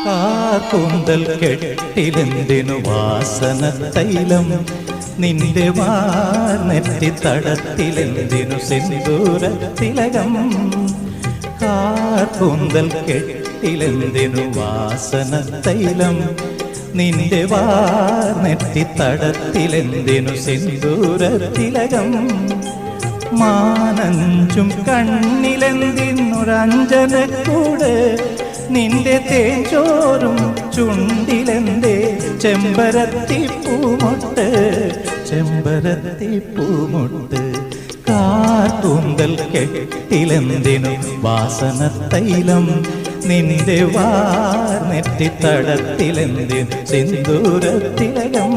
കാർക്കൂന്തൽ കെട്ടിലെന്തിനു വാസന തൈലം, നിന്റെ വാർനെറ്റി തടത്തിലെന്തിനു സിന്ദൂര തിലകം. കാർക്കൂന്തൽ കെട്ടിലെന്തിനു വാസന തൈലം, നിന്റെ വാർനെറ്റി തടത്തിലെന്തിനു സിന്ദൂര തിലകം. മാനഞ്ചും കണ്ണിലെന്തിനൊരഞ്ജനക്കൂട്, നിന്റെ തേച്ചോറും ചുണ്ടിലെന്തേ ചെമ്പരത്തിപ്പൂമൊട്ട്, ചെമ്പരത്തിപ്പൂമൊട്ട്. കാർക്കൂന്തൽ കെട്ടിലെന്തിനു വാസന തൈലം, നിന്റെ വാർനെറ്റി തടത്തിലെന്തിനു സിന്ദൂര തിലകം.